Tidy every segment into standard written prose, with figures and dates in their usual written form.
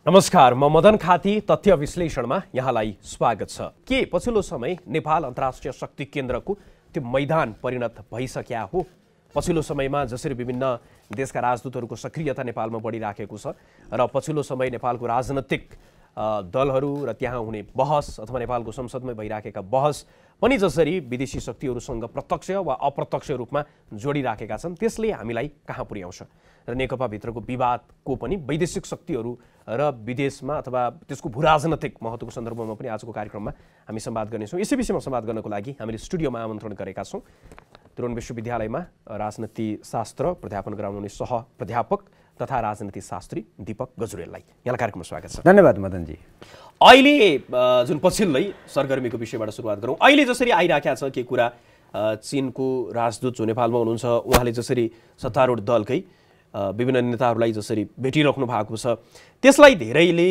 नमस्कार, म मदन खाती तथ्य विश्लेषणमा यहाँलाई स्वागत छ। के पछिल्लो समय नेपाल अन्तर्राष्ट्रिय शक्ति केन्द्रको त्यो मैदान परिणत भइसक्या हो? पछिल्लो समयमा जसरी विभिन्न देशका राजदूतहरूको सक्रियता नेपालमा बढिराखेको छ र पछिल्लो समय नेपालको राजनैतिक दलहरू र त्यहाँ हुने बहस अथवा नेपालको संसदमै भइराखेका बहस पनि जसरी विदेशी शक्तिहरूसँग प्रत्यक्ष वा अप्रत्यक्ष रूपमा जोडिराखेका छन्, त्यसले हामीलाई कहाँ पुर्याउँछ र नेकपाभित्रको विवादको पनि वैदेशिक शक्तिहरू र विदेशमा अथवा त्यसको भूराजनैतिक महत्त्वको सन्दर्भमा पनि आजको कार्यक्रममा हामी संवाद गर्नेछौँ। यसै विषयमा संवाद गर्नको लागि हामीले स्टुडियोमा आमन्त्रण गरेका छौँ त्रिभुवन विश्वविद्यालयमा राजनीति शास्त्र प्राध्यापन गराउनुहुने सह प्राध्यापक तथा राजनीति शास्त्री दीपक गजुरेललाई। यहाँलाई कार्यक्रममा स्वागत छ। धन्यवाद मदनजी। अहिले जुन पछिल्लै सरगर्मीको विषयबाट सुरुवात गरौँ। अहिले जसरी आइराखेको छ के कुरा, चीनको राजदूत जो नेपालमा हुनुहुन्छ उहाँले जसरी सत्तारूढ दलकै विभिन्न नेताहरूलाई जसरी भेटिराख्नु भएको छ, त्यसलाई धेरैले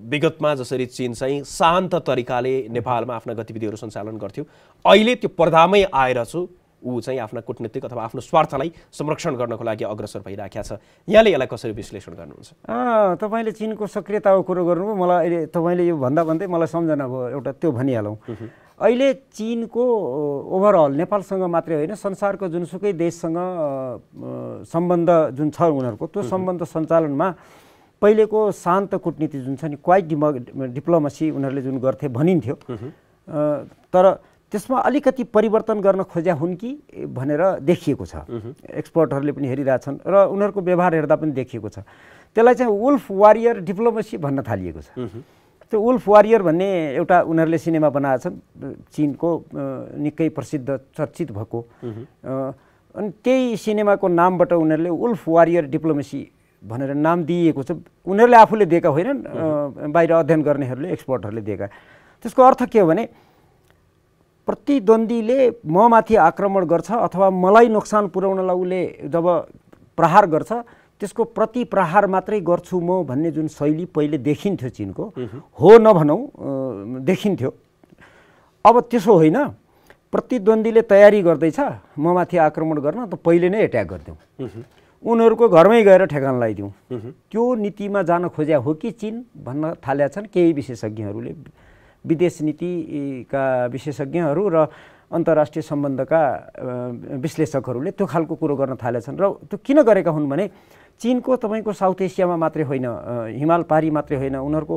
विगतमा जसरी चीन चाहिँ शान्त तरिकाले नेपालमा आफ्ना गतिविधिहरू सञ्चालन गर्थ्यो, अहिले त्यो पर्दामै आएर ऊ चाहिँ आफ्ना कूटनीतिक अथवा आफ्नो स्वार्थलाई संरक्षण गर्नको लागि अग्रसर भइराखेको छ। यहाँले यसलाई कसरी विश्लेषण गर्नुहुन्छ? तपाईँले चीनको सक्रियताको कुरो गर्नुभयो। मलाई अहिले तपाईँले यो भन्दै मलाई सम्झना भयो, एउटा त्यो भनिहालौँ। अहिले चीनको ओभरअल नेपालसँग मात्रै होइन, संसारको जुनसुकै देशसँग सम्बन्ध जुन छ उनीहरूको, त्यो सम्बन्ध सञ्चालनमा पहिलेको शान्त कूटनीति जुन छ नि, क्वाइट डिप्लोमेसी उनीहरूले जुन गर्थे भनिन्थ्यो, तर त्यसमा अलिकति परिवर्तन गर्न खोज्या हुन् कि भनेर देखिएको छ। एक्सपर्टहरूले पनि हेरिरहेछन् र उनीहरूको व्यवहार हेर्दा पनि देखिएको छ। त्यसलाई चाहिँ वुल्फ वारियर डिप्लोमेसी भन्न थालिएको छ। त्यो वुल्फ वारियर भन्ने एउटा उनीहरूले सिनेमा बनाएछन्, चीनको निकै प्रसिद्ध चर्चित भएको। अनि त्यही सिनेमाको नामबाट उनीहरूले वुल्फ वारियर डिप्लोमेसी भनेर नाम दिइएको छ। उनीहरूले आफूले दिएका होइनन्, बाहिर अध्ययन गर्नेहरूले, एक्सपर्टहरूले दिएका। त्यसको अर्थ के हो भने प्रतिद्वन्द्वीले ममाथि आक्रमण गर्छ अथवा मलाई नोक्सान पुर्याउनलाई उसले जब प्रहार गर्छ, त्यसको प्रति प्रहार मात्रै गर्छु म भन्ने जुन शैली पहिले देखिन्थ्यो चीनको, हो नभनौँ देखिन्थ्यो। अब त्यसो होइन, प्रतिद्वन्द्वीले तयारी गर्दैछ ममाथि आक्रमण गर्न, त पहिले नै एट्याक गरिदिउँ, उनीहरूको घरमै गएर ठेगान लगाइदिउँ। त्यो नीतिमा जान खोज्या हो कि चीन भन्न थालेका छन् केही विशेषज्ञहरूले, विदेश नीतिका विशेषज्ञहरू र अन्तर्राष्ट्रिय सम्बन्धका विश्लेषकहरूले त्यो खालको कुरो गर्न थालेका छन्। र त्यो किन गरेका हुन् भने चीनको तपाईँको साउथ एसियामा मात्रै होइन, हिमाल पारी मात्रै होइन, उनीहरूको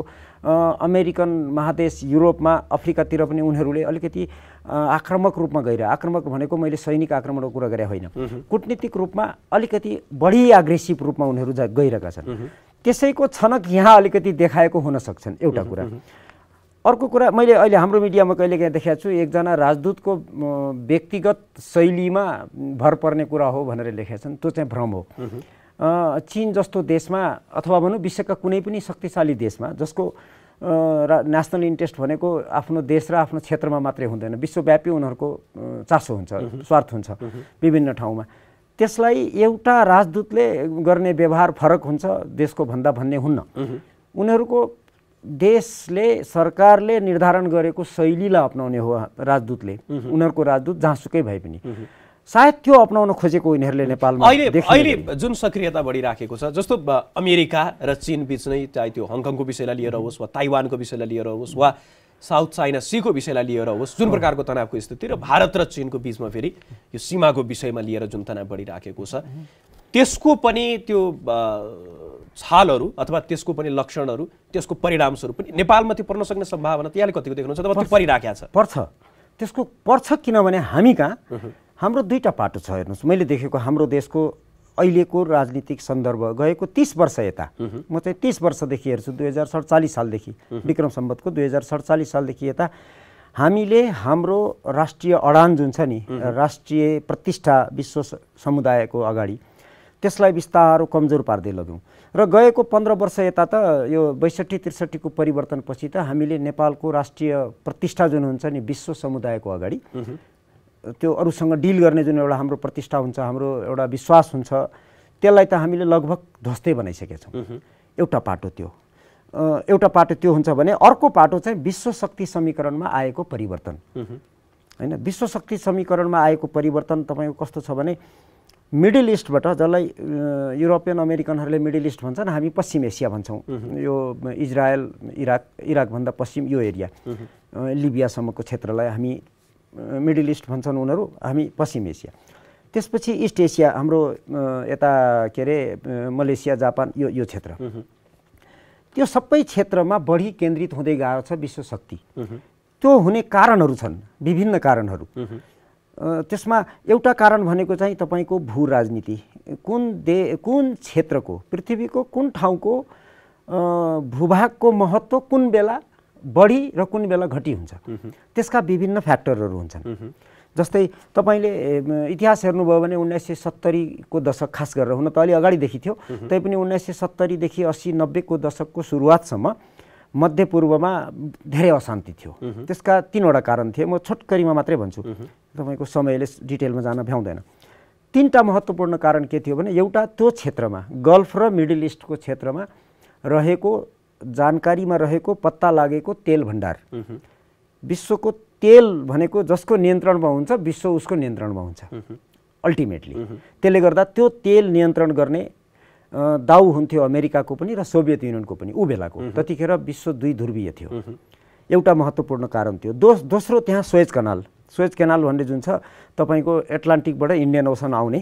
अमेरिकन महादेश, युरोपमा, अफ्रिकातिर पनि उनीहरूले अलिकति आक्रामक रूपमा गइरहे। आक्रामक भनेको मैले सैनिक आक्रमणको कुरा गरे होइन, कूटनीतिक रूपमा अलिकति बढी एग्रेसिभ रूपमा उनीहरू गइरहेका छन्। त्यसैको छनक यहाँ अलिकति देखाएको हुन सक्छन्, एउटा कुरा। अर्को कुरा, मैले अहिले हाम्रो मिडियामा कहिलेकाहीँ देखाएको छु, एकजना राजदूतको व्यक्तिगत शैलीमा भर पर्ने कुरा हो भनेर लेखेका छन्। त्यो चाहिँ भ्रम हो। चीन जस्तो देशमा अथवा भनौँ विश्वका कुनै पनि शक्तिशाली देशमा, जसको नेसनल इन्ट्रेस्ट भनेको आफ्नो देश र आफ्नो क्षेत्रमा मात्रै हुँदैन, विश्वव्यापी उनीहरूको चासो हुन्छ, स्वार्थ हुन्छ विभिन्न ठाउँमा, त्यसलाई एउटा राजदूतले गर्ने व्यवहार फरक हुन्छ देशको भन्दा भन्ने हुन्न। उनीहरूको देशले, सरकारले निर्धारण गरेको शैलीलाई अपनाउने हो राजदूतले, उनीहरूको राजदूत जहाँसुकै भए पनि। सायद त्यो अपनाउन खोजेको उनीहरूले नेपालमा अहिले जुन सक्रियता बढिराखेको छ, जस्तो अमेरिका र चीन बीच नै, चाहे त्यो हङकङको विषयलाई लिएर होस् वा ताइवानको विषयलाई लिएर होस् वा साउथ चाइना सीको विषयलाई लिएर होस्, जुन प्रकारको तनावको स्थिति, र भारत र चीनको बीचमा फेरि यो सीमाको विषयमा लिएर जुन तनाव बढिराखेको छ, त्यसको पनि त्यो छालहरू अथवा त्यसको पनि लक्षणहरू, त्यसको परिणामस्वरूप पनि नेपालमा त्यो पर्न सक्ने सम्भावना यहाँले कतिको देख्नुहुन्छ अथवा त्यो परिराखेको छ? पर्छ, त्यसको पर्छ। किनभने हामी कहाँ हाम्रो दुईटा पाटो छ। हेर्नुहोस्, मैले देखेको हाम्रो देशको अहिलेको राजनीतिक सन्दर्भ गएको 30 वर्ष यता, म चाहिँ 30 वर्षदेखि हेर्छु, 2047 सालदेखि, विक्रम सम्वतको 2047 सालदेखि यता हामीले हाम्रो राष्ट्रिय अडान जुन छ नि, राष्ट्रिय प्रतिष्ठा विश्व समुदायको अगाडि, त्यसलाई बिस्तारो कमजोर पार्दै लग्यौँ। र गएको 15 वर्ष यता त यो 62-63 को परिवर्तनपछि त हामीले नेपालको राष्ट्रिय प्रतिष्ठा जुन हुन्छ नि विश्व समुदायको अगाडि, त्यो अरूसँग डिल गर्ने जुन एउटा हाम्रो प्रतिष्ठा हुन्छ, हाम्रो एउटा विश्वास हुन्छ, त्यसलाई त हामीले लगभग ध्वस्तै बनाइसकेका छौँ। एउटा पाटो त्यो, एउटा पाटो त्यो हुन्छ भने अर्को पाटो चाहिँ विश्व शक्ति समीकरणमा आएको परिवर्तन। हैन, विश्व शक्ति समीकरणमा आएको परिवर्तन तपाईको कस्तो छ भने मिडल इस्टबाट, जसलाई युरोपियन अमेरिकनहरूले मिडल इस्ट भन्छन्, हामी पश्चिम एसिया भन्छौँ। यो इजरायल, इराकभन्दा पश्चिम यो एरिया, लिबियासम्मको क्षेत्रलाई हामी मिडल इस्ट भन्छन् उनीहरू, हामी पश्चिम एसिया। त्यसपछि इस्ट एसिया, हाम्रो यता के अरे मलेसिया, जापान, यो क्षेत्र। त्यो सबै क्षेत्रमा बढी केन्द्रित हुँदै गएको छ विश्व शक्ति। त्यो हुने कारणहरू छन्, विभिन्न कारणहरू। त्यसमा एउटा कारण भनेको चाहिँ तपाईँको भू राजनीति। कुन क्षेत्रको, पृथ्वीको कुन ठाउँको भूभागको महत्त्व कुन बेला बढी र कुन बेला घटी हुन्छ, त्यसका विभिन्न फ्याक्टरहरू हुन्छन्। जस्तै तपाईँले इतिहास हेर्नुभयो भने 1970 को दशक, खास गरेर, हुन त अलि अगाडिदेखि थियो, तैपनि 1970 देखि 80-90 को दशकको सुरुवातसम्म मध्यपूर्वमा धेरै अशान्ति थियो। त्यसका 3वटा कारण थिए। म छोटकरीमा मात्रै भन्छु, तपाईँको समयले डिटेलमा जान भ्याउँदैन। 3टा महत्त्वपूर्ण कारण के थियो भने, एउटा त्यो क्षेत्रमा, गल्फ र मिडल इस्टको क्षेत्रमा रहेको, जानकारीमा रहेको, पत्ता लागेको तेल भण्डार। विश्वको तेल भनेको जसको नियन्त्रणमा हुन्छ, विश्व उसको नियन्त्रणमा हुन्छ अल्टिमेटली। त्यसले गर्दा त्यो तेल नियन्त्रण गर्ने दाउ हुन्थ्यो अमेरिकाको पनि र सोभियत युनियनको पनि ऊ बेलाको। त्यतिखेर विश्व 2 ध्रुवीय थियो। एउटा महत्त्वपूर्ण कारण थियो। दोस्रो, त्यहाँ सुएज केनाल भन्ने जुन छ, तपाईँको एटलान्टिकबाट इन्डियन ओसन आउने,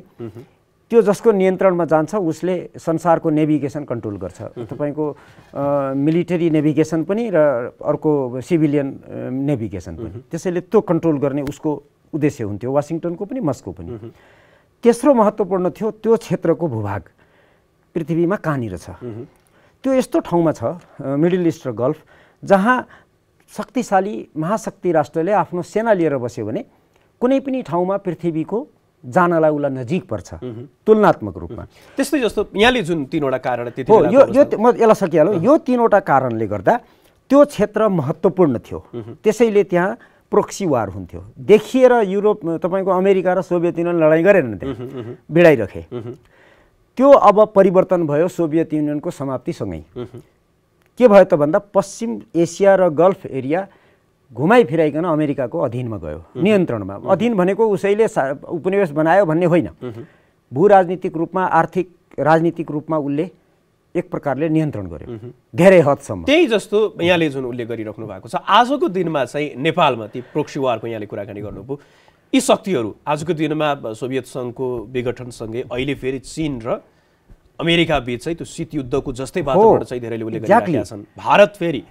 त्यो जसको नियन्त्रणमा जान्छ उसले संसारको नेभिगेसन कन्ट्रोल गर्छ। तपाईँको मिलिटरी नेभिगेसन पनि र अर्को सिभिलियन नेभिगेसन पनि। त्यसैले त्यो कन्ट्रोल गर्ने उसको उद्देश्य हुन्थ्यो, वासिङटनको पनि मस्को पनि। तेस्रो महत्त्वपूर्ण थियो, त्यो क्षेत्रको भूभाग पृथ्वीमा कहाँनिर छ। त्यो यस्तो ठाउँमा छ, मिडल इस्ट र गल्फ, जहाँ शक्तिशाली महाशक्ति राष्ट्रले आफ्नो सेना लिएर बस्यो भने कुनै पनि ठाउँमा पृथ्वीको जानलाई उसलाई नजिक पर्छ तुलनात्मक रूपमा। त्यस्तै जस्तो यहाँले जुन 3वटा कारण हो, यो म यसलाई सकिहालौँ। यो 3वटा कारणले गर्दा त्यो क्षेत्र महत्त्वपूर्ण थियो। त्यसैले त्यहाँ प्रोक्सी वार हुन्थ्यो। देखिएर युरोप, तपाईँको अमेरिका र सोभियत युनियन लडाइँ गरेन, त्यहाँ भिडाइरखे। त्यो अब परिवर्तन भयो सोभियत युनियनको समाप्तिसँगै। के भयो त भन्दा, पश्चिम एसिया र गल्फ एरिया घुमाइफिराइकन अमेरिकाको अधीनमा गयो, नियन्त्रणमा। अधीन भनेको उसैले उपनिवेश बनायो भन्ने होइन, भू राजनीतिक रूपमा, आर्थिक राजनीतिक रूपमा उसले एक प्रकारले नियन्त्रण गर्यो धेरै हदसम्म। त्यही जस्तो यहाँले जुन उल्लेख गरिराख्नु भएको छ, आजको दिनमा चाहिँ नेपालमा ती प्रोक्सी वारको यहाँले कुराकानी गर्नुभयो, यी शक्तिहरू आजको दिनमा सोभियत सङ्घको विघटनसँगै अहिले फेरि चीन र अमेरिका बीच चाहिँ त्यो शीत युद्धको जस्तै वातावरण चाहिँ धेरैले उल्लेख गरिरहेका छन्। भारत फेरि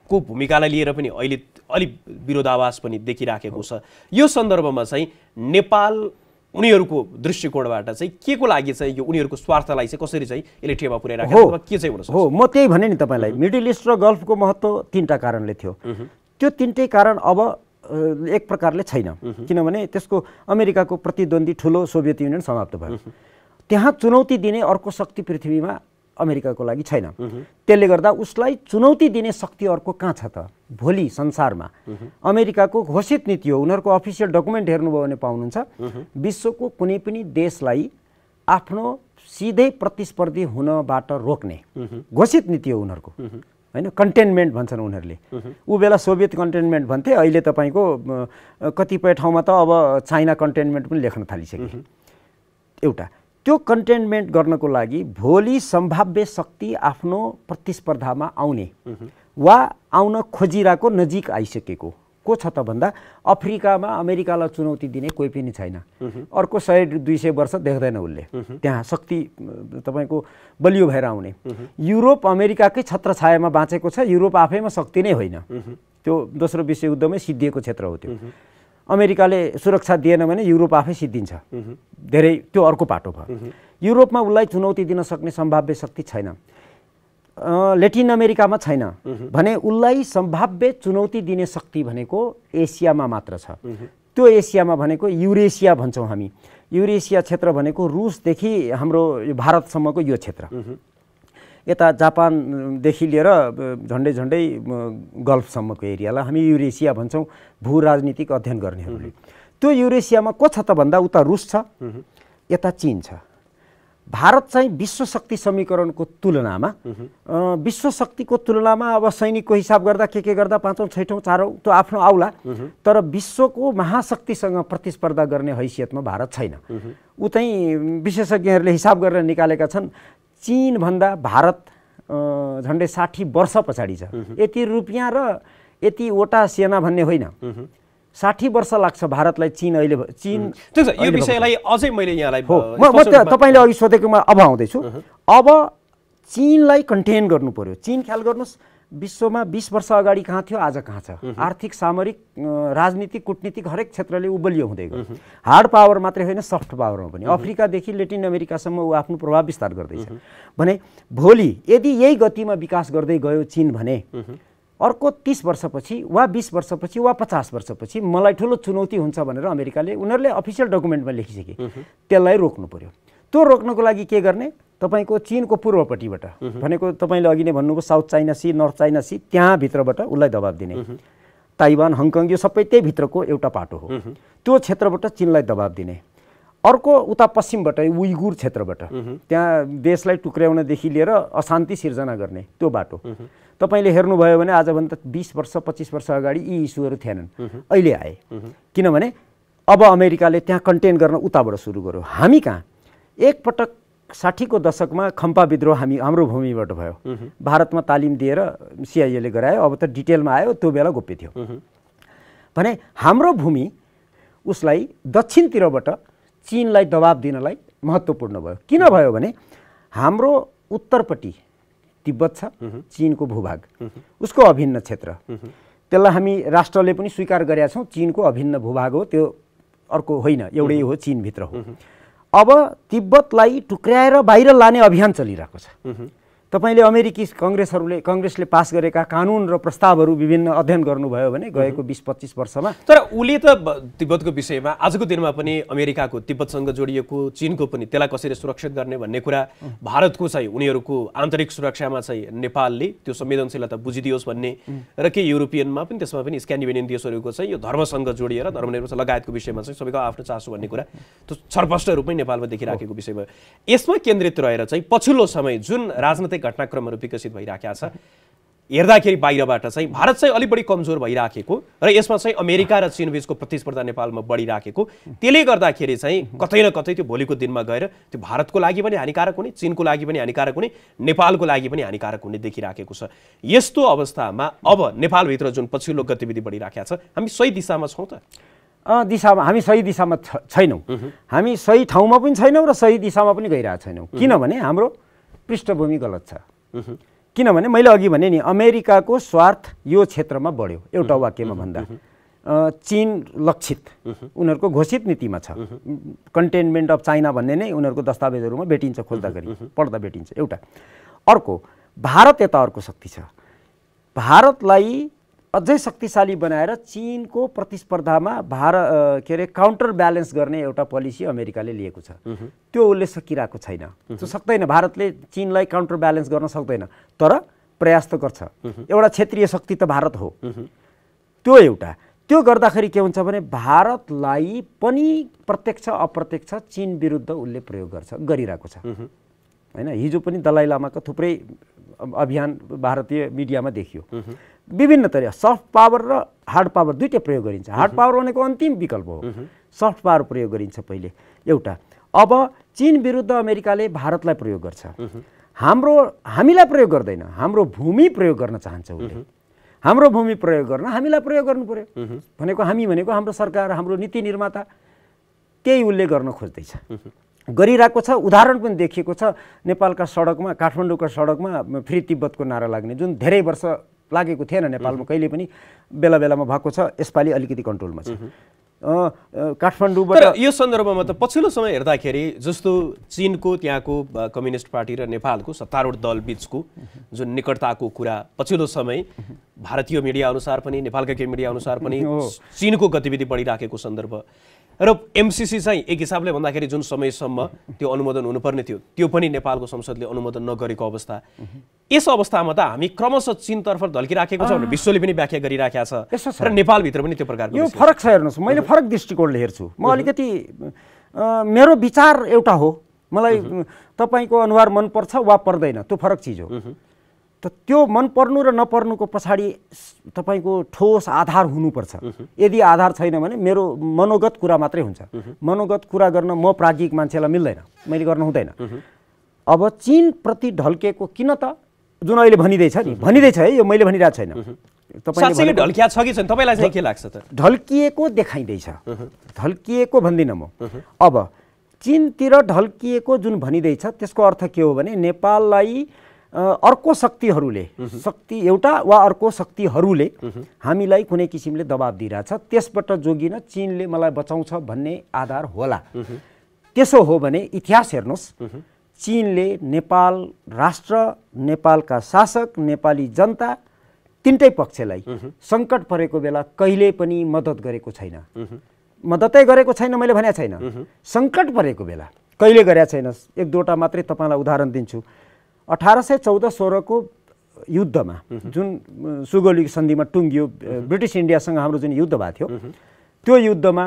को भूमिकालाई लिएर पनि अहिले अलि विरोधाभास पनि देखिराखेको छ। यो सन्दर्भमा चाहिँ नेपाल उनीहरूको दृष्टिकोणबाट चाहिँ के को लागि चाहिँ यो उनीहरूको स्वार्थलाई चाहिँ कसरी चाहिँ यसले टेवा पुर्याइराखेको अथवा के चाहिँ हुन सक्छ? हो, म त्यही भने नि तपाईँलाई, मिडल इस्ट र गल्फको महत्त्व 3टा कारणले थियो। त्यो 3टै कारण अब एक प्रकारले छैन, किनभने त्यसको अमेरिकाको प्रतिद्वन्दी ठुलो सोभियत युनियन समाप्त भयो। त्यहाँ चुनौती दिने अर्को शक्ति पृथ्वीमा अमेरिकाको लागि छैन। त्यसले गर्दा उसलाई चुनौती दिने शक्ति अर्को कहाँ छ त? भोलि संसारमा अमेरिकाको घोषित नीति हो, उनीहरूको अफिसियल डकुमेन्ट हेर्नुभयो भने पाउनुहुन्छ, विश्वको कुनै पनि देशलाई आफ्नो सिधै प्रतिस्पर्धी हुनबाट रोक्ने घोषित नीति हो उनीहरूको, हैन? कन्टेनमेन्ट भन्छन् उनीहरूले। ऊ बेला सोभियत कन्टेनमेन्ट भन्थे, अहिले तपाईँको कतिपय ठाउँमा त अब चाइना कन्टेनमेन्ट पनि लेख्न थालिसके। एउटा त्यो कन्टेनमेन्ट गर्नको लागि भोलि सम्भाव्य शक्ति आफ्नो प्रतिस्पर्धामा आउने वा आउन खोजिरहेको नजिक आइसकेको को छ त भन्दा, अफ्रिकामा अमेरिकालाई चुनौती दिने कोही पनि छैन। अर्को 100-200 वर्ष देख्दैन उसले त्यहाँ शक्ति तपाईँको बलियो भएर आउने। युरोप अमेरिकाकै छत्रछायामा बाँचेको छ, युरोप आफैमा शक्ति नै होइन, त्यो दोस्रो विश्वयुद्धमै सिद्धिएको क्षेत्र हो। त्यो अमेरिकाले सुरक्षा दिएन भने युरोप आफै सिद्धिन्छ, धेरै त्यो अर्को पाटो भयो। युरोपमा उसलाई चुनौती दिन सक्ने सम्भाव्य शक्ति छैन, ल्याटिन अमेरिकामा छैन भने उसलाई सम्भाव्य चुनौती दिने शक्ति भनेको एसियामा मात्र छ। त्यो एसियामा भनेको युरेसिया भन्छौँ हामी। युरेसिया क्षेत्र भनेको रुसदेखि हाम्रो भारतसम्मको यो क्षेत्र, यता जापानदेखि लिएर झन्डै झन्डै गल्फसम्मको एरियालाई हामी युरेसिया भन्छौँ भू राजनीतिक अध्ययन गर्नेहरूले। त्यो युरेसियामा को छ त भन्दा, उता रुस छ, यता चीन छ। भारत चाहिँ विश्व शक्ति समीकरणको तुलनामा विश्व शक्तिको तुलनामा अब सैनिकको हिसाब गर्दा के गर्दा 5औं 6औं 4औं त्यो आफ्नो आउला, तर विश्वको महाशक्तिसँग प्रतिस्पर्धा गर्ने हैसियतमा भारत छैन। ऊ चाहिँ विशेषज्ञहरूले हिसाब गरेर निकालेका छन् चीनभन्दा भारत झन्डै 60 वर्ष पछाडि छ। यति रुपियाँ र यतिवटा सेना भन्ने होइन, 60 वर्ष लाग्छ भारतलाई चीन अहिले यो विषयलाई अझै मैले यहाँलाई तपाईले अघि सोधेकोमा अब आउँदैछु। अब चीनलाई कन्टेन गर्नु पर्यो। चीन ख्याल गर्नुहोस् विश्वमा 20 वर्ष अगाडि कहाँ थियो, आज कहाँ छ। आर्थिक, सामरिक, राजनीतिक, कूटनीतिक हरेक क्षेत्रले उ बलियो हुँदै गयो। हार्ड पावर मात्रै होइन, सफ्ट पावरमा पनि। अफ्रिकादेखि लेटिन अमेरिकासम्म ऊ आफ्नो प्रभाव विस्तार गर्दैछ भने भोलि यदि यही गतिमा विकास गर्दै गयो चीन भने अर्को 30 वर्षपछि वा 20 वर्षपछि वा 50 वर्षपछि मलाई ठुलो चुनौती हुन्छ भनेर अमेरिकाले उनीहरूले अफिसियल डकुमेन्टमा लेखिसके। त्यसलाई रोक्नु पर्यो। त्यो रोक्नको लागि के गर्ने, तपाईको चीनको पूर्वपट्टिबाट भनेको तपाईले अघि नै भन्नुभयो South China Sea, North China Sea, त्यहाँ भित्रबाट उसलाई दबाब दिने। ताइवान, हङकङ यो सबै त्यही भित्रको एउटा पाटो हो। त्यो क्षेत्रबाट चीनलाई दबाब दिने। अर्को उता पश्चिमबाट उइगुर क्षेत्रबाट त्यहाँ देशलाई टुक्र्याउनदेखि लिएर अशान्ति सिर्जना गर्ने त्यो बाटो। तपाईले हेर्नुभयो भने आजभन्दा 20 वर्ष 25 वर्ष अगाडि यी इस्युहरू थिएनन्, अहिले आए। किनभने अब अमेरिकाले त्यहाँ कन्टेन गर्न उताबाट सुरु गर्यो। हामी कहाँ एकपटक 60 को दशकमा खम्पा विद्रोह हाम्रो भूमिबाट भयो। भारतमा तालिम दिएर सिआइएले गरायो। अब त डिटेलमा आयो, त्यो बेला गोप्य थियो भने हाम्रो भूमि उसलाई दक्षिणतिरबाट चीनलाई दबाब दिनलाई महत्त्वपूर्ण भयो। किन भयो भने हाम्रो उत्तरपट्टि तिब्बत छ, चीनको भूभाग, उसको अभिन्न क्षेत्र। त्यसलाई हामी राष्ट्रले पनि स्वीकार गरेका छौँ, चीनको अभिन्न भूभाग हो, त्यो अर्को होइन, एउटै हो, चीनभित्र हो। अब तिब्बतलाई टुक्र्याएर बाहिर लाने अभियान चलिरहेको छ। तपाईले अमेरिकी कांग्रेसले पास गरेका कानुन र प्रस्तावहरू विभिन्न अध्ययन गर्नुभयो भने गएको 20-25 वर्षमा, तर उले त तिब्बतको विषयमा आजको दिनमा पनि अमेरिकाको तिब्बतसँग जोडिएको, चीनको पनि त्यसलाई कसरी सुरक्षित गर्ने भन्ने कुरा, भारतको चाहिँ उनीहरूको आन्तरिक सुरक्षामा चाहिँ नेपालले त्यो संवेदनशीलता बुझिदियोस् भन्ने र के युरोपियनमा पनि त्यसमा पनि स्क्यान्डिनेभियन देशहरूको चाहिँ यो धर्मसँग जोडिएर धर्मनिरपेक्ष लगायतको विषयमा चाहिँ सबैको आफ्नो चासो भन्ने कुरा त्यो स्पष्ट रूपमै नेपालमा देखिराखेको विषय भयो। यसमा केन्द्रित रहेर चाहिँ पछिल्लो समय जुन राजनीतिक घटनाक्रमहरू विकसित भइराखेको छ, हेर्दाखेरि बाहिरबाट चाहिँ भारत चाहिँ अलि बढी कमजोर भइराखेको र यसमा चाहिँ अमेरिका र चीन बीचको प्रतिस्पर्धा नेपालमा बढिराखेको, त्यसले गर्दाखेरि चाहिँ कतै न कतै त्यो भोलिको दिनमा गएर त्यो भारतको लागि पनि हानिकारक हुने, चीनको लागि पनि हानिकारक हुने, नेपालको लागि पनि हानिकारक हुने देखिराखेको छ। यस्तो अवस्थामा अब नेपालभित्र जुन पछिल्लो गतिविधि बढिराखेको छ, हामी सही दिशामा छौँ त? हामी सही दिशामा छैनौँ। हामी सही ठाउँमा पनि छैनौँ र सही दिशामा पनि गइरहेको छैनौँ। किनभने हाम्रो पृष्ठभूमि गलत छ। किनभने मैले अघि भने नि अमेरिकाको स्वार्थ यो क्षेत्रमा बढ्यो। एउटा वाक्यमा भन्दा चीन लक्षित उनीहरूको घोषित नीतिमा छ। कन्टेनमेन्ट अफ चाइना भन्ने नै उनीहरूको दस्तावेजहरूमा भेटिन्छ, खोज्दाखेरि पढ्दा भेटिन्छ। एउटा अर्को भारत यता अर्को शक्ति छ। भारतलाई अझै शक्तिशाली बनाएर चीनको प्रतिस्पर्धामा काउन्टर ब्यालेन्स गर्ने एउटा पोलिसी अमेरिकाले लिएको छ। त्यो उसले सकिरहेको छैन। त्यो सक्दैन, भारतले चीनलाई काउन्टर ब्यालेन्स गर्न सक्दैन, तर प्रयास त गर्छ। एउटा क्षेत्रीय शक्ति त भारत हो। त्यो एउटा त्यो गर्दाखेरि के हुन्छ भने भारतलाई पनि प्रत्यक्ष अप्रत्यक्ष चीन विरुद्ध उसले प्रयोग गरिरहेको छ। हैन, हिजो पनि दलाई लामाको थुप्रै अभियान भारतीय मिडियामा देखियो। विभिन्न तरिका सफ्ट पावर र हार्ड पावर दुईटै प्रयोग गरिन्छ। हार्ड पावर भनेको अन्तिम विकल्प हो, सफ्ट पावर प्रयोग गरिन्छ पहिले एउटा। अब चीन विरुद्ध अमेरिकाले भारतलाई प्रयोग गर्छ, हामीलाई प्रयोग गर्दैन, हाम्रो भूमि प्रयोग गर्न चाहन्छ उसले। हाम्रो भूमि प्रयोग गर्न हामीलाई प्रयोग गर्नु पर्यो भनेको हाम्रो सरकार, हाम्रो नीति निर्माता त्यही उसले गर्न खोज्दैछ, गरिरहेको छ। उदाहरण पनि देखिएको छ नेपालका सडकमा, काठमाडौँका सडकमा फ्री तिब्बतको नारा लाग्ने, जुन धेरै वर्ष लागेको थिएन नेपालमा, कहिले पनि बेला बेलामा भएको छ। यसपालि अलिकति कन्ट्रोलमा छ काठमाडौँबाट। यो सन्दर्भमा त पछिल्लो समय हेर्दाखेरि जस्तो चीनको त्यहाँको कम्युनिस्ट पार्टी र नेपालको सत्तारूढ दल बीचको जुन निकटताको कुरा पछिल्लो समय भारतीय मिडिया अनुसार पनि नेपालका केही मिडिया अनुसार पनि चीनको गतिविधि बढिराखेको सन्दर्भ र एमसीसी चाहिँ एक हिसाबले भन्दाखेरि जुन समयसम्म त्यो अनुमोदन हुनुपर्ने थियो त्यो पनि नेपालको संसदले अनुमोदन नगरेको अवस्था। यस अवस्थामा त हामी क्रमशः चीनतर्फ ढल्किराखेको छ भनेर विश्वले पनि व्याख्या गरिराखेको छ र नेपालभित्र पनि त्यो प्रकारको यो फरक छ। हेर्नुहोस्, मैले फरक दृष्टिकोणले हेर्छु। म अलिकति मेरो विचार एउटा हो, मलाई तपाईँको अनुहार मनपर्छ वा पर्दैन, त्यो फरक चिज हो। त त्यो मन पर्नु र नपर्नुको पछाडि तपाईँको ठोस आधार हुनुपर्छ। यदि आधार छैन भने मेरो मनोगत कुरा मात्रै हुन्छ। मनोगत कुरा गर्न म प्राज्ञिक मान्छेलाई मिल्दैन, मैले गर्न हुँदैन। अब चीनप्रति ढल्केको किन त जुन अहिले भनिँदैछ नि, भनिँदैछ है, यो मैले भनिरहेको छैन। साँच्चै ढल्किया छ कि छैन तपाईँलाई चाहिँ के लाग्छ त? ढल्किएको देखाइँदैछ, ढल्किएको भन्दिनँ म। अब चीनतिर ढल्किएको जुन भनिँदैछ त्यसको अर्थ के हो भने नेपाललाई अर्को शक्तिहरूले, शक्ति एउटा वा अर्को शक्तिहरूले हामीलाई कुनै किसिमले दबाब दिइरहेछ, त्यसबाट जोगिन चीनले मलाई बचाउँछ भन्ने आधार होला। त्यसो हो भने इतिहास हेर्नुहोस्, चीनले नेपाल राष्ट्र, नेपालका शासक, नेपाली जनता तिनटै पक्षलाई सङ्कट परेको बेला कहिले पनि मद्दत गरेको छैन। मद्दतै गरेको छैन मैले भनेको छैन, सङ्कट परेको बेला कहिले गरेका छैन। एक दुईवटा मात्रै तपाईँलाई उदाहरण दिन्छु। 1814-16 को युद्धमा जुन सुगौली सन्धिमा टुङ्गियो, ब्रिटिस इन्डियासँग हाम्रो जुन युद्ध भएको थियो, त्यो युद्धमा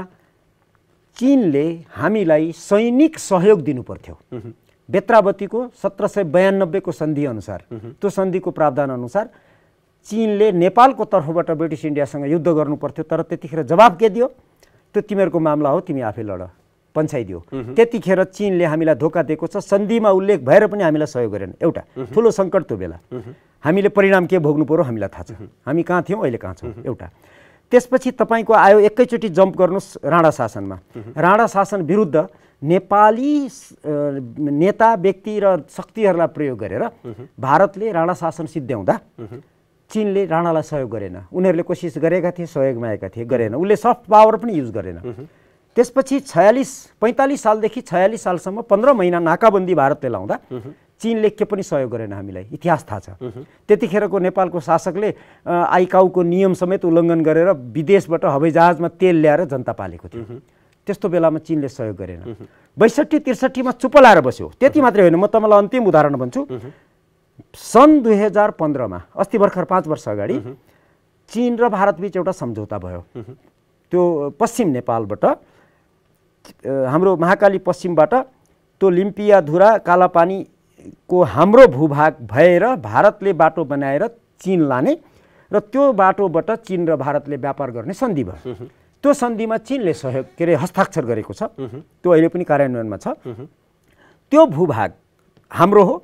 चीनले हामीलाई सैनिक सहयोग दिनु पर्थ्यो। बेत्रावतीको 1792 को सन्धि अनुसार, त्यो सन्धिको प्रावधान अनुसार चीनले नेपालको तर्फबाट ब्रिटिस इन्डियासँग युद्ध गर्नु पर्थ्यो। तर त्यतिखेर जवाब के दियो? त्यो तिमीहरूको मामला हो, तिमी आफै लड, पन्छाइदियो। त्यतिखेर चीनले हामीलाई धोका दिएको छ, सन्धिमा उल्लेख भएर पनि हामीलाई सहयोग गरेन। एउटा ठुलो सङ्कट त्यो बेला, हामीले परिणाम के भोग्नु पर्यो हामीलाई थाहा छ। हामी कहाँ थियौँ, अहिले कहाँ छौँ, एउटा। त्यसपछि तपाईँको आयो एकैचोटि जम्प गर्नुहोस् राणा शासनमा। राणा शासन विरुद्ध नेपाली नेता, व्यक्ति र शक्तिहरूलाई प्रयोग गरेर भारतले राणा शासन सिद्ध्याउँदा चीनले राणालाई सहयोग गरेन। उनीहरूले कोसिस गरेका थिए, सहयोग मागेका थिए, गरेन। उसले सफ्ट पावर पनि युज गरेन। त्यसपछि 45 सालदेखि 46 सालसम्म 15 महिना नाकाबन्दी भारतले लाउँदा चीनले के पनि सहयोग गरेन हामीलाई, इतिहास थाहा छ। त्यतिखेरको नेपालको शासकले आइकाउको नियम समेत उल्लङ्घन गरेर विदेशबाट हवाईजहाजमा तेल ल्याएर जनता पालेको थियो। त्यस्तो बेलामा चीनले सहयोग गरेन। 62-63 मा चुप लाएर बस्यो। त्यति मात्रै होइन, म तपाईँलाई अन्तिम उदाहरण भन्छु। सन् 2015 मा, अस्ति भर्खर 5 वर्ष अगाडि, चीन र भारतबीच एउटा सम्झौता भयो। त्यो पश्चिम नेपालबाट, हाम्रो महाकाली पश्चिमबाट त्यो लिम्पियाधुरा कालापानीको हाम्रो भूभाग भएर भारतले बाटो बनाएर चीन लाने र त्यो बाटोबाट चीन र भारतले व्यापार गर्ने सन्धि भयो। त्यो सन्धिमा चीनले सहयोग के अरे हस्ताक्षर गरेको छ, त्यो अहिले पनि कार्यान्वयनमा छ। त्यो भूभाग हाम्रो हो।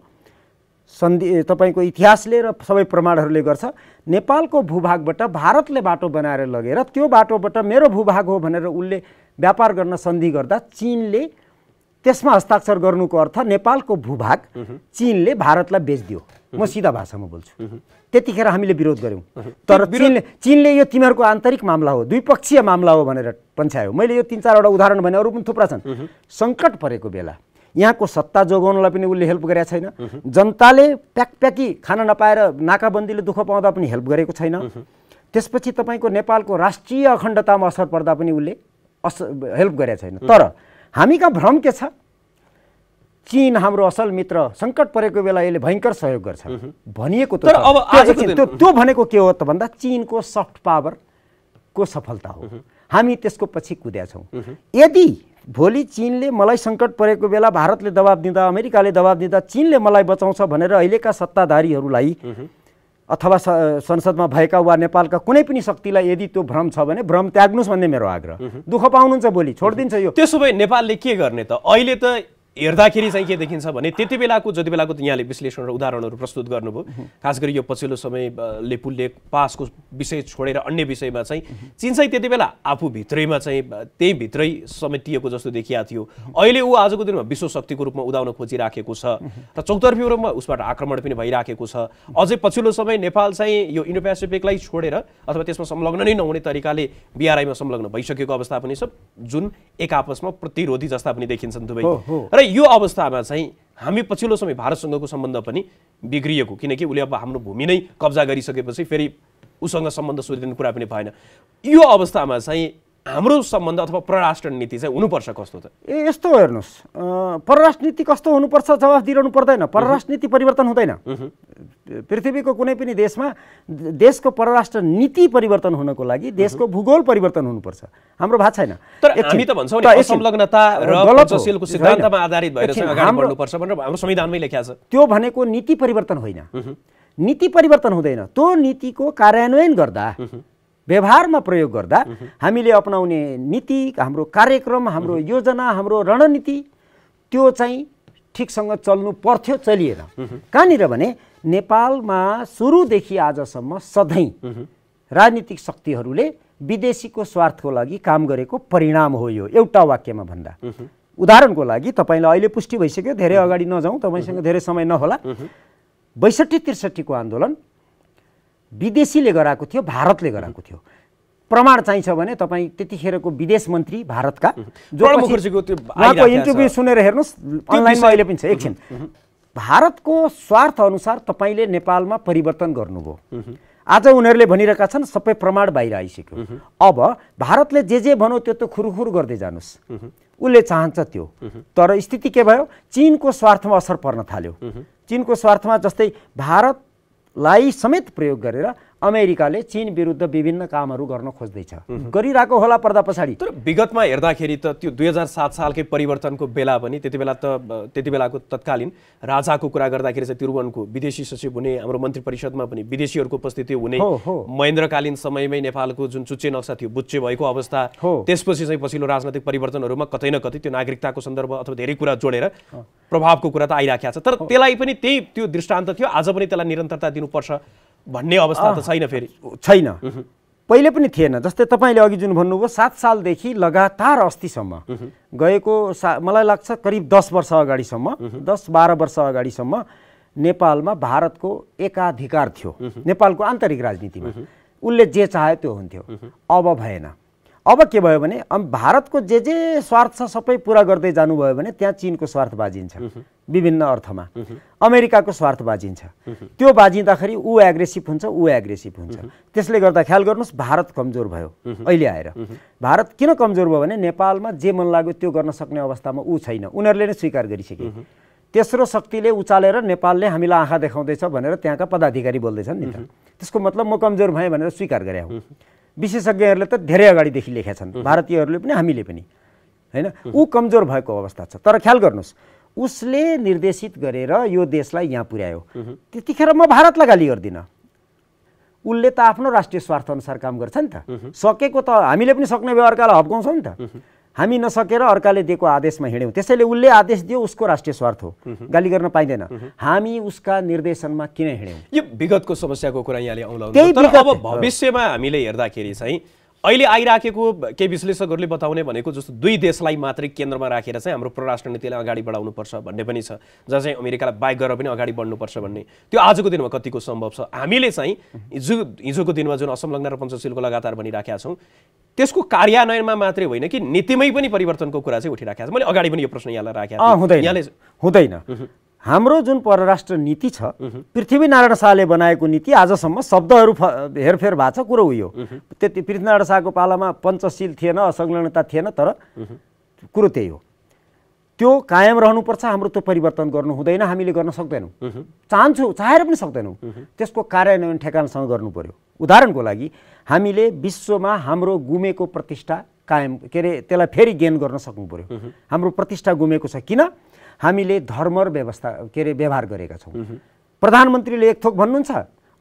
सन्धि तपाईँको इतिहासले र सबै प्रमाणहरूले गर्छ। नेपालको भूभागबाट भारतले बाटो बनाएर लगेर त्यो बाटोबाट मेरो भूभाग हो भनेर उसले व्यापार गर्न सन्धि गर्दा चीनले त्यसमा हस्ताक्षर गर्नुको अर्थ नेपालको भूभाग चीनले भारतलाई बेच्दियो। म सिधा भाषामा बोल्छु। त्यतिखेर हामीले विरोध गऱ्यौँ। तर चीनले यो तिमीहरूको आन्तरिक मामला हो, द्विपक्षीय मामला हो भनेर पन्छायो। मैले यो 3-4 वटा उदाहरण भने, अरू पनि थुप्रा छन्। सङ्कट परेको बेला यहाँको सत्ता जोगाउनलाई पनि उसले हेल्प गरेका छैन। जनताले प्याकप्याकी खान नपाएर नाकाबन्दीले दुःख पाउँदा पनि हेल्प गरेको छैन। त्यसपछि तपाईँको नेपालको राष्ट्रिय अखण्डतामा असर पर्दा पनि उसले हेल्प गरेका छैन। तर हामी कहाँ भ्रम के छ? चीन हाम्रो असल मित्र, सङ्कट परेको बेला यसले भयङ्कर सहयोग गर्छ भनिएको त्यो भनेको के हो त भन्दा चीनको सफ्ट पावरको सफलता हो। हामी त्यसको पछि कुद्या छौँ। यदि भोलि चीनले मलाई सङ्कट परेको बेला भारतले दबाब दिँदा, अमेरिकाले दबाब दिँदा चीनले मलाई बचाउँछ भनेर अहिलेका सत्ताधारीहरूलाई अथवा संसदमा भएका वा नेपालका कुनै पनि शक्तिलाई यदि त्यो भ्रम छ भने भ्रम त्याग्नुस् भन्ने मेरो आग्रह। दुःख पाउनुहुन्छ भोलि, छोडिदिन्छ यो। त्यसो भए नेपालले के गर्ने त? अहिले त हेर्दाखेरि चाहिँ के देखिन्छ भने त्यति बेलाको जति बेलाको यहाँले विश्लेषण र उदाहरणहरू प्रस्तुत गर्नुभयो, खास गरी यो पछिल्लो समय लेपुल लेक पासको विषय छोडेर अन्य विषयमा चाहिँ चीन चाहिँ त्यति बेला आफू भित्रैमा चाहिँ त्यही भित्रै समेटिएको जस्तो देखिया थियो। अहिले ऊ आजको दिनमा विश्व शक्तिको रूपमा उदाउन खोजिराखेको छ र चौतर्फी रूपमा उसबाट आक्रमण पनि भइराखेको छ। अझै पछिल्लो समय नेपाल चाहिँ यो इन्डो पेसिफिकलाई छोडेर अथवा त्यसमा संलग्न नै नहुने तरिकाले बिआरआईमा संलग्न भइसकेको अवस्था पनि छ, जुन एक आपसमा प्रतिरोधी जस्ता पनि देखिन्छन् दुवै। र यो अवस्थामा चाहिँ हामी पछिल्लो समय भारतसँगको सम्बन्ध पनि बिग्रिएको, किनकि उसले अब हाम्रो भूमि नै कब्जा गरिसकेपछि फेरि उसँग सम्बन्ध सुध्रिने कुरा पनि भएन। यो अवस्थामा चाहिँ हाम्रो सम्बन्ध अथवा परराष्ट्र नीति चाहिँ हुनुपर्छ कस्तो त? यस्तो हेर्नुहोस्, परराष्ट्र नीति कस्तो हुनुपर्छ जवाफ दिइरहनु पर्दैन। परराष्ट्र नीति परिवर्तन हुँदैन। पृथ्वीको कुनै पनि देशमा देशको परराष्ट्र नीति परिवर्तन हुनको लागि देशको भूगोल परिवर्तन हुनुपर्छ। हाम्रो भएको छैन। तर हामी त भन्छौँ नि असंलग्नता र पञ्चशीलको सिद्धान्तमा आधारित भएर चाहिँ अगाडि बढ्नुपर्छ भनेर हाम्रो संविधानमै लेखिएको छ। त्यो भनेको नीति परिवर्तन होइन। नीति परिवर्तन हुँदैन। त्यो नीतिको कार्यान्वयन गर्दा व्यवहारमा प्रयोग गर्दा हामीले अपनाउने नीति, हाम्रो कार्यक्रम, हाम्रो योजना, हाम्रो रणनीति त्यो चाहिँ ठिकसँग चल्नु पर्थ्यो, चलिएन। कहाँनिर भने नेपालमा सुरुदेखि आजसम्म सधैँ राजनीतिक शक्तिहरूले विदेशीको स्वार्थको लागि काम गरेको परिणाम हो यो, एउटा वाक्यमा भन्दा। उदाहरणको लागि तपाईँलाई अहिले पुष्टि भइसक्यो, धेरै अगाडि नजाउँ, तपाईँसँग धेरै समय नहोला। 62-63 को आन्दोलन विदेशीले गराएको थियो, भारतले गराएको थियो। प्रमाण चाहिन्छ भने तपाईँ त्यतिखेरको विदेश मन्त्री भारतका उहाँको इन्टरभ्यू सुनेर हेर्नुहोस्, अनलाइनमा अहिले पनि छ। एकछिन, भारतको स्वार्थ अनुसार तपाईँले नेपालमा परिवर्तन गर्नुभयो। आज उनीहरूले भनिरहेका छन् सबै प्रमाण बाहिर आइसक्यो। अब भारतले जे भनौँ त्यो त खुरुखुरु गर्दै जानुहोस्, उसले चाहन्छ त्यो। तर स्थिति के भयो? चीनको स्वार्थमा असर पर्न थाल्यो। चीनको स्वार्थमा जस्तै भारतलाई समेत प्रयोग गरेर अमेरिकाले चीन विरुद्ध विभिन्न कामहरू गर्न खोज्दैछ, गरिरहेको होला पर्दा पछाडि। तर विगतमा हेर्दाखेरि त त्यो 2007 सालकै परिवर्तनको बेला पनि त्यति बेलाको तत्कालीन राजाको कुरा गर्दाखेरि चाहिँ त्रिभुवनको विदेशी सचिव हुने, हाम्रो मन्त्री परिषदमा पनि विदेशीहरूको उपस्थिति हुने, महेन्द्रकालीन समयमै नेपालको जुन चुच्चे नक्सा थियो, बुच्चे भएको अवस्था, त्यसपछि चाहिँ पछिल्लो राजनैतिक परिवर्तनहरूमा कतै न कतै त्यो नागरिकताको सन्दर्भ अथवा धेरै कुरा जोडेर प्रभावको कुरा त आइराखेको छ। तर त्यसलाई पनि त्यो दृष्टान्त थियो, आज पनि त्यसलाई निरन्तरता दिनुपर्छ भन्ने अवस्था त छैन। फेरि छैन, पहिले पनि थिएन। जस्तै तपाईँले अघि जुन भन्नुभयो 7 सालदेखि लगातार अस्तिसम्म गएको मलाई लाग्छ करिब 10 वर्ष अगाडिसम्म, 10-12 वर्ष अगाडिसम्म नेपालमा भारतको एकाधिकार थियो नेपालको आन्तरिक राजनीतिमा। उसले जे चाह्यो त्यो हुन्थ्यो। अब भएन। अब के भयो भने भारतको जे स्वार्थ छ सबै पुरा गर्दै जानुभयो भने त्यहाँ चीनको स्वार्थ बाजिन्छ विभिन्न अर्थमा, अमेरिकाको स्वार्थ बाजिन्छ। त्यो बाजिँदाखेरि ऊ एग्रेसिभ हुन्छ, ऊ एग्रेसिभ हुन्छ। त्यसले गर्दा ख्याल गर्नुहोस्, भारत कमजोर भयो अहिले आएर। भारत किन कमजोर भयो भने नेपालमा जे मन लाग्यो त्यो गर्न सक्ने अवस्थामा ऊ छैन। उनीहरूले नै स्वीकार गरिसके। तेस्रो शक्तिले उचालेर नेपालले हामीलाई आँखा देखाउँदैछ भनेर त्यहाँका पदाधिकारी बोल्दैछन् नि त। त्यसको मतलब म कमजोर भएँ भनेर स्वीकार गरे हो। विशेषज्ञहरूले त धेरै अगाडिदेखि लेखेका छन्, भारतीयहरूले पनि हामीले पनि, हैन? ऊ कमजोर भएको अवस्था छ। तर ख्याल गर्नुहोस्, उसले निर्देशित गरेर यो देशलाई यहाँ पुर्यायो। त्यतिखेर म भारतलाई गाली गर्दिनँ। उसले त आफ्नो राष्ट्रिय स्वार्थ अनुसार काम गर्छ नि त। सकेको त हामीले पनि सक्ने भए अर्कालाई हप्काउँछौँ नि त। हामी नसकेर अर्काले दिएको आदेशमा हिँड्यौँ, त्यसैले उसले आदेश दियो, उसको राष्ट्रिय स्वार्थ हो, गाली गर्न पाइँदैन। हामी उसका निर्देशनमा किन हिँड्यौँ? यो विगतको समस्याको कुरा यहाँले औलाउनु। तर अब भविष्यमा हामीले हेर्दाखेरि चाहिँ अहिले आइराखेको केही विश्लेषकहरूले बताउने भनेको जस्तो दुई देशलाई मात्रै केन्द्रमा राखेर चाहिँ हाम्रो परराष्ट्र नीतिलाई अगाडि बढाउनुपर्छ भन्ने पनि छ, जहाँ चाहिँ अमेरिकालाई बाहेक गरेर पनि अगाडि बढ्नुपर्छ भन्ने। त्यो आजको दिनमा कतिको सम्भव छ? हामीले चाहिँ हिजोको दिनमा जुन असंलग्न र पञ्चशीलको लगातार भनिराखेका छौँ त्यसको कार्यान्वयनमा मात्रै होइन कि नीतिमै पनि परिवर्तनको कुरा चाहिँ उठिराखेको छ। मैले अगाडि पनि यो प्रश्न यहाँलाई राखेको थिएँ। हुँदैन। हाम्रो जुन परराष्ट्र नीति छ, पृथ्वीनारायण शाहले बनाएको नीति, आजसम्म शब्दहरू हेरफेर भएको छ, कुरो उयो। त्यति पृथ्वीनारायण शाहको पालामा पञ्चशील थिएन, असंलग्नता थिएन, तर कुरो त्यही हो। त्यो कायम रहनुपर्छ। हाम्रो त्यो परिवर्तन गर्नु हुँदैन, हामीले गर्न सक्दैनौँ। चाहेर पनि सक्दैनौँ। त्यसको कार्यान्वयन ठेकानसँग गर्नु पर्यो। उदाहरणको लागि हामीले विश्वमा हाम्रो गुमेको प्रतिष्ठा कायम त्यसलाई फेरि गेन गर्न सक्नु पर्यो। हाम्रो प्रतिष्ठा गुमेको छ किन? हामीले धर्म र व्यवहार गरेका छौँ। प्रधानमन्त्रीले एक थोक भन्नुहुन्छ,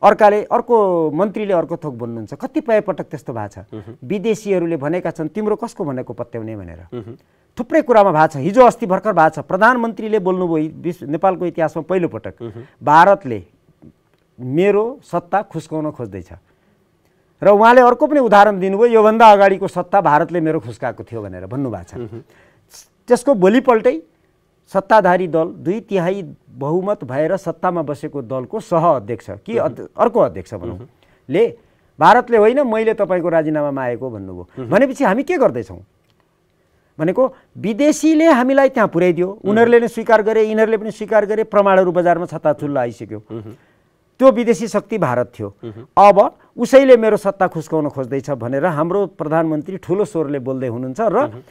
अर्को मन्त्रीले अर्को थोक भन्नुहुन्छ। कतिपय पटक त्यस्तो भएको छ। विदेशीहरूले भनेका छन् तिम्रो कसको भनेको पत्याउने भनेर। थुप्रै कुरामा भएको छ। हिजो अस्ति भर्खर भएको छ, प्रधानमन्त्रीले बोल्नुभयो नेपालको इतिहासमा पहिलो पटक, भारतले मेरो सत्ता खुस्काउन खोज्दैछ। र उहाँले अर्को पनि उदाहरण दिनुभयो, योभन्दा अगाडिको सत्ता भारतले मेरो खुस्काएको थियो भनेर भन्नुभएको छ। त्यसको भोलिपल्टै सत्ताधारी दल 2/3 बहुमत भएर सत्तामा बसेको दलको सह अध्यक्ष कि अर्को अध्यक्ष भनौँ ले भारतले होइन मैले तपाईँको राजीनामा मागेको भन्नुभयो। भनेपछि हामी के गर्दैछौँ भनेको विदेशीले हामीलाई त्यहाँ पुर्याइदियो, उनीहरूले नै स्वीकार गरे, यिनीहरूले पनि स्वीकार गरे, प्रमाणहरू बजारमा छत्ताछुल्ल आइसक्यो। त्यो विदेशी शक्ति भारत थियो। अब उसैले मेरो सत्ता खुस्काउन खोज्दैछ भनेर हाम्रो प्रधानमन्त्री ठुलो स्वरले बोल्दै हुनुहुन्छ र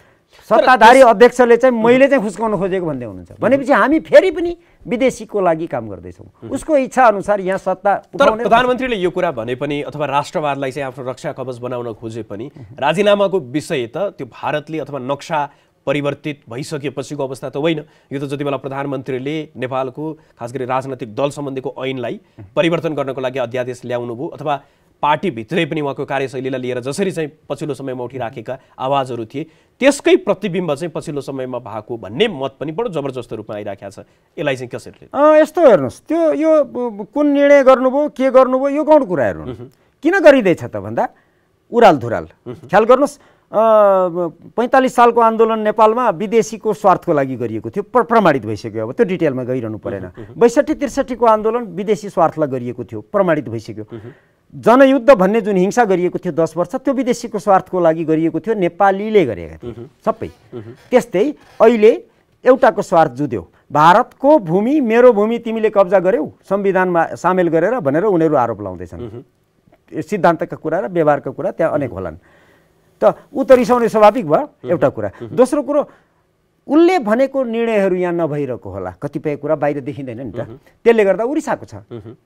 सत्ताधारी अध्यक्षले चाहिँ मैले चाहिँ खुस्काउन खोजेको भन्दै हुनुहुन्छ भनेपछि हामी फेरि पनि विदेशीको लागि काम गर्दैछौँ उसको इच्छा अनुसार यहाँ सत्ता तर प्रधानमन्त्रीले यो कुरा भने पनि अथवा राष्ट्रवादलाई चाहिँ आफ्नो रक्षा कवच बनाउन खोजे पनि राजीनामाको विषय त त्यो भारतले अथवा नक्सा परिवर्तित भइसकेपछिको अवस्था त होइन यो त जति बेला प्रधानमन्त्रीले नेपालको खास गरी राजनैतिक दल सम्बन्धीको ऐनलाई परिवर्तन गर्नको लागि अध्यादेश ल्याउनु भयो अथवा पार्टीभित्रै पनि उहाँको कार्यशैलीलाई लिएर जसरी चाहिँ पछिल्लो समयमा उठिराखेका आवाजहरू थिए त्यसकै प्रतिबिम्ब चाहिँ पछिल्लो समयमा भएको भन्ने मत पनि बडो जबरजस्त रूपमा आइराखेको छ यसलाई चाहिँ कसरी यस्तो हेर्नुहोस् त्यो यो कुन निर्णय गर्नुभयो के गर्नुभयो यो गौण कुराहरू किन गरिँदैछ त भन्दा उरालधुराल ख्याल गर्नुहोस् 45 सालको आन्दोलन नेपालमा विदेशीको स्वार्थको लागि गरिएको थियो प्रमाणित भइसक्यो अब त्यो डिटेलमा गइरहनु परेन 62-63 को आन्दोलन विदेशी स्वार्थलाई गरिएको थियो प्रमाणित भइसक्यो जनयुद्ध भन्ने जुन हिंसा गरिएको थियो 10 वर्ष त्यो विदेशीको स्वार्थको लागि गरिएको थियो नेपालीले गरेका थिए सबै त्यस्तै अहिले एउटाको स्वार्थ जुध्यो भारतको भूमि मेरो भूमि तिमीले कब्जा गर्यौ संविधानमा सामेल गरेर भनेर उनीहरू आरोप लाउँदैछन् सिद्धान्तका कुरा र व्यवहारका कुरा त्यहाँ अनेक होलान् त उ त रिसाउने स्वाभाविक भयो एउटा कुरा दोस्रो कुरो उनले भनेको निर्णयहरू यहाँ नभइरहेको होला कतिपय कुरा बाहिर देखिँदैन नि त त्यसले गर्दा उरिसाको छ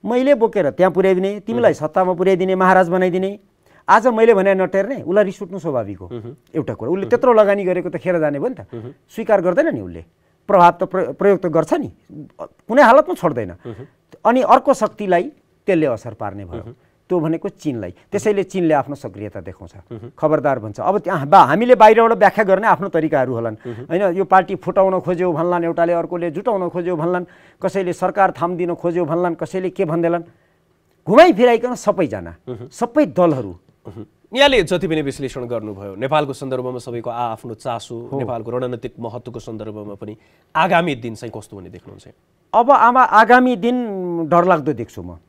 मैले बोकेर त्यहाँ पुर्याइदिने तिमीलाई सत्तामा पुर्याइदिने महाराज बनाइदिने आज मैले भने नटेर्ने उसलाई रिस उठ्नु स्वाभाविक हो एउटा कुरा उसले त्यत्रो लगानी गरेको त खेर जाने भयो नि त स्वीकार गर्दैन नि उसले प्रभाव त प्रयोग त गर्छ नि कुनै हालतमा छोड्दैन अनि अर्को शक्तिलाई त्यसले असर पार्ने भयो त्यो भनेको चीनलाई त्यसैले चीनले आफ्नो सक्रियता देखाउँछ खबरदार भन्छ अब त्यहाँ हामीले बाहिरबाट व्याख्या गर्ने आफ्नो तरिकाहरू होलान् हैन यो पार्टी फुटाउन खोज्यो भन्लान् एउटाले अर्कोले जुटाउन खोज्यो भन्लान् कसैले सरकार थाम्दिन खोज्यो भन्लान् कसैले के भन्दैलान् घुमाइ फिराइकन सबैजना सबै दलहरू यहाँले जति पनि विश्लेषण गर्नुभयो नेपालको सन्दर्भमा सबैको आफ्नो चासो नेपालको रणनीतिक महत्त्वको सन्दर्भमा पनि आगामी दिन चाहिँ कस्तो हुने देख्नुहुन्छ अब आगामी दिन डरलाग्दो देख्छु म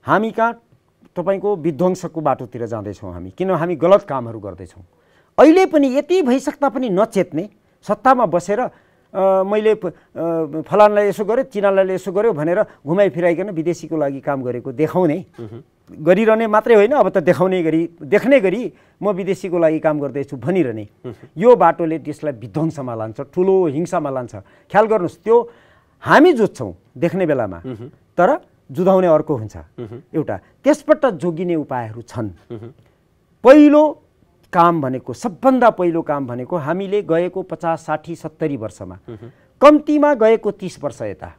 हामी कहाँ तपाईको विध्वंसको बाटोतिर जाँदैछौँ हामी किन हामी गलत कामहरू गर्दैछौँ अहिले पनि यति भइसक्दा पनि नचेत्ने सत्तामा बसेर मैले फलानलाई यसो गर्यो चिनालाई यसो गर्यो भनेर घुमाइ फिराइकन विदेशीको लागि काम गरेको देखाउने गरिरहने मात्रै होइन अब त देखाउने गरी देख्ने गरी म विदेशीको लागि काम गर्दैछु भनिरहने यो बाटोले देशलाई विध्वंसमा लान्छ ठुलो हिंसामा लान्छ ख्याल गर्नुहोस् त्यो हामी जुझ्छौँ देख्ने बेलामा तर जुधाउने अर्को हुन्छ एउटा त्यसबाट जोगिने उपायहरू छन् पहिलो काम भनेको सबभन्दा पहिलो काम भनेको हामीले गएको 50 60 70 वर्षमा कम्तीमा गएको 30 वर्ष यता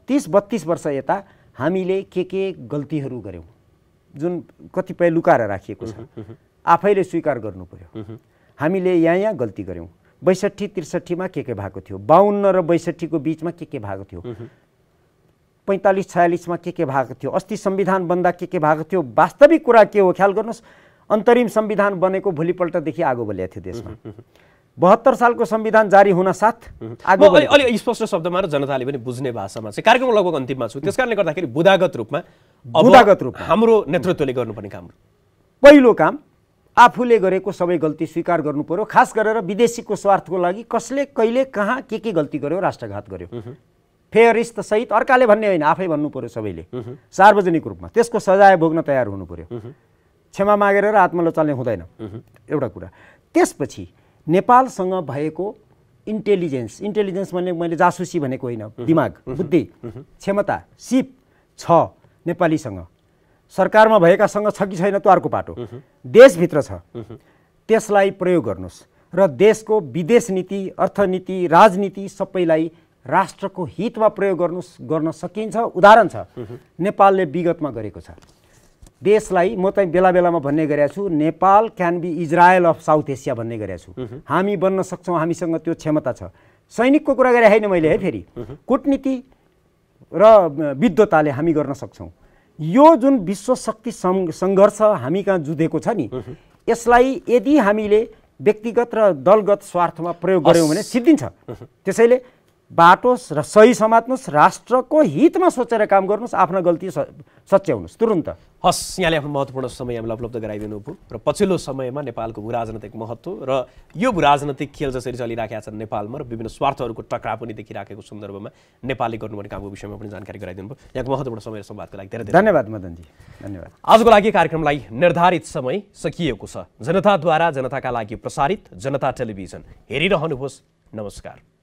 30-32 वर्ष यता हामीले के गल्तीहरू गर्यौं जुन कतिपय लुकाएर राखिएको छ आफैले स्वीकार गर्नु पर्यो हामीले यहाँ गल्ती गर्यौं 62-63 मा के भएको थियो 52 र 62 को बीचमा के भएको थियो 45-46 मा के भएको थियो अस्ति संविधान बन्दा के भएको थियो वास्तविक कुरा के हो ख्याल गर्नुस् अन्तरिम संविधान बनेको भोलिपल्टदेखि आगो बलेको थियो देशमा 72 सालको संविधान जारी हुन साथ आगो अलि स्पष्ट शब्दमा र जनताले पनि बुझ्ने भाषामा चाहिँ कार्यक्रम लगभग अन्तिममा छु त्यसकारणले गर्दाखेरि बुदागत रूपमा हाम्रो नेतृत्वले गर्नुपर्ने काम पहिलो काम आफूले गरेको सबै गल्ती स्वीकार गर्नु पर्यो खास गरेर विदेशीको स्वार्थको लागि कसले कहिले कहाँ के गल्ती गर्यो राष्ट्रघात गर्यो फेयरिस्ट सहित अर्काले भन्ने होइन आफै भन्नु पर्यो सबैले सार्वजनिक रूपमा त्यसको सजाय भोग्न तयार हुनु पर्यो क्षमा मागेर र आत्मलोचनले हुँदैन एउटा कुरा त्यसपछि नेपालसँग भएको इन्टेलिजेन्स भन्ने मैले जासुसी भनेको होइन दिमाग बुद्धि क्षमता सिप छ नेपालीसँग सरकारमा भएकासँग छ कि छैन त्यो अर्को पाटो देशभित्र छ त्यसलाई प्रयोग गर्नुस् र देशको विदेश नीति अर्थनीति राजनीति सबैलाई राष्ट्रको हितमा प्रयोग गर्न सकिन्छ उदाहरण छ नेपालले विगतमा गरेको छ देशलाई म चाहिँ बेला बेलामा भन्ने गरेको छु Nepal can be Israel of South Asia भन्ने गरेको छु हामी बन्न सक्छौँ हामीसँग त्यो क्षमता छ सैनिकको कुरा गरे हैन मैले है फेरि कूटनीति र विद्वताले हामी गर्न सक्छौँ यो जुन विश्व शक्ति संघर्ष हामी कहाँ जुधेको छ नि यसलाई यदि हामीले व्यक्तिगत र दलगत स्वार्थमा प्रयोग गर्यौं भने सिद्धिन्छ त्यसैले बाटो र सही समात्नुहोस्, राष्ट्रको हितमा सोचेर काम गर्नुहोस्, आफ्ना गल्ती सच्याउनुहोस् तुरुन्त। हस्, यहाँले आफ्नो महत्त्वपूर्ण समय हामीलाई उपलब्ध गराइदिनु भयो र पछिल्लो समयमा नेपालको भूराजनैतिक महत्त्व र यो भूराजनैतिक खेल जसरी चलिराखेका छन् नेपालमा र विभिन्न स्वार्थहरूको टकराव पनि देखिराखेको सन्दर्भमा नेपालले गर्नुपर्ने कामको विषयमा पनि जानकारी गराइदिनु भयो। यहाँको महत्त्वपूर्ण समय र संवादको लागि धेरै धन्यवाद मदनजी, धन्यवाद। आजको लागि कार्यक्रमलाई निर्धारित समय सकिएको छ। जनताद्वारा जनताका लागि प्रसारित जनता टेलिभिजन हेरिरहनुहोस्। नमस्कार।